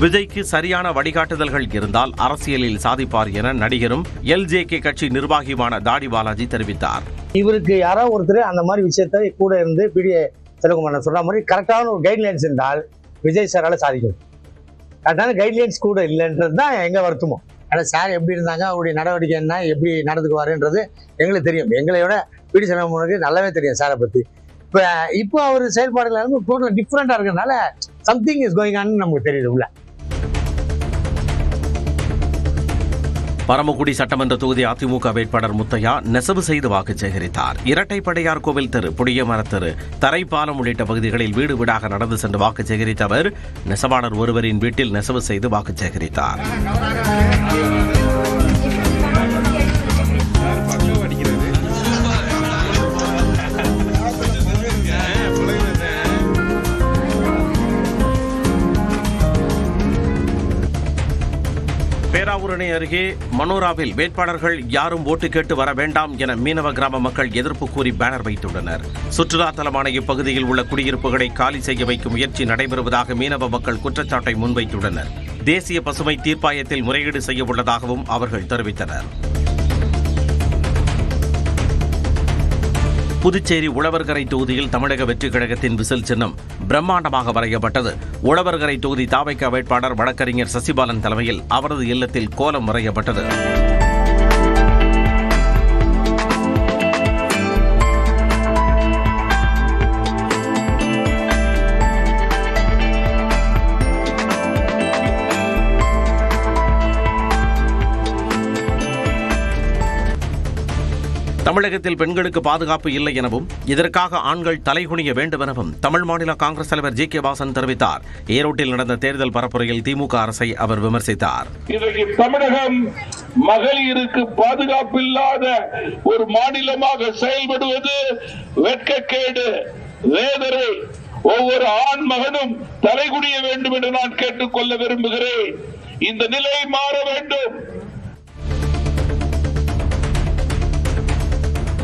விஜய்க்கு சரியான வழிகாட்டுதல்கள் இருந்தால் அரசியலில் சாதிப்பார் என நடிகரும் LJK கட்சி நிர்வாகியுமான தாடி பாலாஜி தெரிவித்தார். இவருக்கு யாராவது ஒருத்தர் அந்த மாதிரி விஷயத்தை கூட இருந்து பிடிஏ செல்வகுமார் சொல்ற மாதிரி கரெக்டான ஒரு கைட்லைன்ஸ் இருந்தால் விஜய் சாரால சாதிக்கும். கரெக்டான கைட்லைன்ஸ் கூட இல்லைன்றது தான் எங்க வருத்தமோ. ஆனால் சார் எப்படி இருந்தாங்க, அவருடைய நடவடிக்கை என்ன, எப்படி நடந்துக்குவாருன்றது எங்களுக்கு தெரியும். எங்களையோட பிடி செல்வகுமாருக்கு நல்லாவே தெரியும் சாரை பத்தி. இப்போ அவர் செயல்பாடுகள் வந்து டோட்டல் டிஃப்ரெண்டா இருக்கிறதுனால சம்திங் இஸ் கோயிங் ஆன் நமக்கு தெரியுது உள்ள. பரமக்குடி சட்டமன்ற தொகுதி அதிமுக வேட்பாளர் முத்தையா நெசவு செய்து வாக்கு சேகரித்தார். இரட்டைப்படையார் கோவில் தெரு, புளியமரத் தெரு, தரைப்பாலம் உள்ளிட்ட பகுதிகளில் வீடு வீடாக நடந்து சென்று வாக்கு சேகரித்த அவர் நெசவாளர் ஒருவரின் வீட்டில் நெசவு செய்து வாக்கு சேகரித்தார். பேராவூரணி அருகே மனோராவில் வேட்பாளர்கள் யாரும் ஓட்டு கேட்டு வர வேண்டாம் என மீனவ கிராம மக்கள் எதிர்ப்பு கூறி பேனர் வைத்துள்ளனர். சுற்றுலா தலமான இப்பகுதியில் உள்ள குடியிருப்புகளை காலி செய்ய வைக்கும் முயற்சி நடைபெறுவதாக மீனவ மக்கள் குற்றச்சாட்டை முன்வைத்துள்ளனர். தேசிய பசுமை தீர்ப்பாயத்தில் முறையீடு செய்ய உள்ளதாகவும் அவர்கள் தெரிவித்தனர். புதுச்சேரி உழவர்கரை தொகுதியில் தமிழக வெற்றிக் கழகத்தின் விசில் சின்னம் பிரம்மாண்டமாக வரையப்பட்டது. உழவர்கரை தொகுதி தாவைக்கா வேட்பாளர் வழக்கறிஞர் சசிபாலன் தலைமையில் அவரது இல்லத்தில் கோலம் வரையப்பட்டது. தமிழகத்தில் பெண்களுக்கு பாதுகாப்பு இல்லை எனவும் இதற்காக ஆண்கள் தலைகுனிய வேண்டும் எனவும் தமிழ் மாநில காங்கிரஸ் தலைவர் JK வாசன் தெரிவித்தார். ஈரோட்டில் நடந்த தேர்தல் பரப்புரையில் திமுக அரசை அவர் விமர்சித்தார். இன்றைக்கு தமிழகம் மகளிருக்கு பாதுகாப்பு இல்லாத ஒரு மாநிலமாக செயல்படுவது வெட்கக்கேடு, வேதனை. ஒவ்வொரு ஆண் மகனும் தலைகுனிய வேண்டும் என்று நான் கேட்டுக்கொள்ள விரும்புகிறேன். இந்த நிலை மாற வேண்டும்.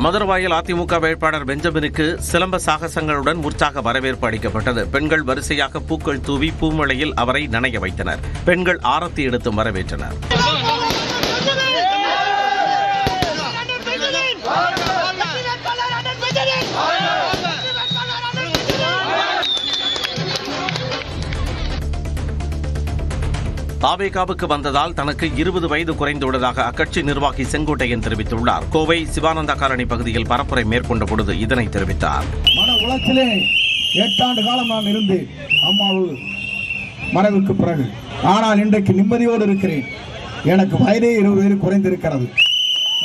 மதுரவாயில் அதிமுக வேட்பாளர் பெஞ்சமினுக்கு சிலம்ப சாகசங்களுடன் உற்சாக வரவேற்பு அளிக்கப்பட்டது. பெண்கள் வரிசையாக பூக்கள் தூவி பூமழையில் அவரை நனைய வைத்தனர். பெண்கள் ஆரத்தி எடுத்தும் வரவேற்றனர். தாவேகாவுக்கு வந்ததால் தனக்கு 20 வயது குறைந்துள்ளதாக அக்கட்சி நிர்வாகி செங்கோட்டையன் தெரிவித்துள்ளார். கோவை சிவானந்தா காலனி பகுதியில் பரப்புரை மேற்கொண்ட பொழுது இதனை தெரிவித்தார். மன உளைச்சலே 8 ஆண்டு காலம் நான் இருந்து அம்மாவு மறைவுக்கு பிறகு, ஆனால் இன்றைக்கு நிம்மதியோடு இருக்கிறேன். எனக்கு வயதே 20 வயது குறைந்திருக்கிறது.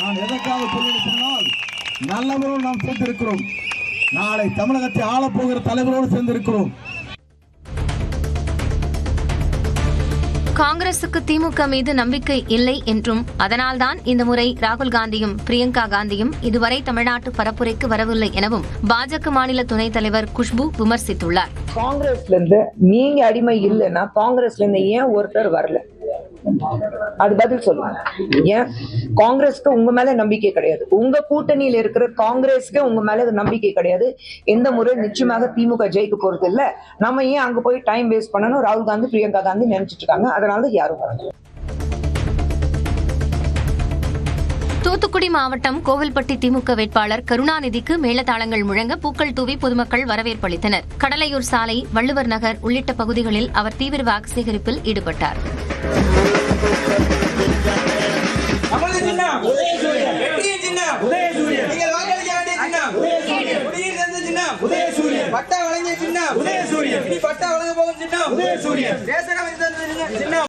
நான் எதற்காக சொன்னால் நல்லவரோடு நாம் சேர்ந்திருக்கிறோம். நாளை தமிழகத்தை ஆளப்போகிற தலைவரோடு சேர்ந்திருக்கிறோம். காங்கிரசுக்கு திமுக மீது நம்பிக்கை இல்லை என்றும் அதனால்தான் இந்த முறை ராகுல் காந்தியும் பிரியங்கா காந்தியும் இதுவரை தமிழ்நாட்டு பரப்புரைக்கு வரவில்லை எனவும் பாஜக மாநில துணைத் தலைவர் குஷ்பு விமர்சித்துள்ளார். காங்கிரஸ்ல இருந்து நீங்க அடிமை இல்லைன்னா காங்கிரஸ்ல இருந்து ஏன் ஒருத்தர் வரல? அது பதில் சொல்லுங்க. ஏன் காங்கிரஸ்க்கு உங்க மேல நம்பிக்கை கிடையாது? உங்க கூட்டணியில் இருக்கிற காங்கிரஸ்க்கு உங்க மேல நம்பிக்கை கிடையாது. இந்த முறை நிச்சயமாக திமுக ஜெயிக்க போறது இல்ல. நம்ம ஏன் அங்க போய் டைம் வேஸ்ட் பண்ணணும்? ராகுல் காந்தி பிரியங்கா காந்தி நினைச்சிட்டு இருக்காங்க. அதனால யாரும் வரல. தூத்துக்குடி மாவட்டம் கோவில்பட்டி திமுக வேட்பாளர் கருணாநிதிக்கு மேளதாளங்கள் முழங்க பூக்கள் தூவி பொதுமக்கள் வரவேற்பு அளித்தனர். கடலையூர் சாலை, வள்ளுவர் நகர் உள்ளிட்ட பகுதிகளில் அவர் தீவிர வாக்கு சேகரிப்பில் ஈடுபட்டார். பட்டா வழங்கிய சின்னம்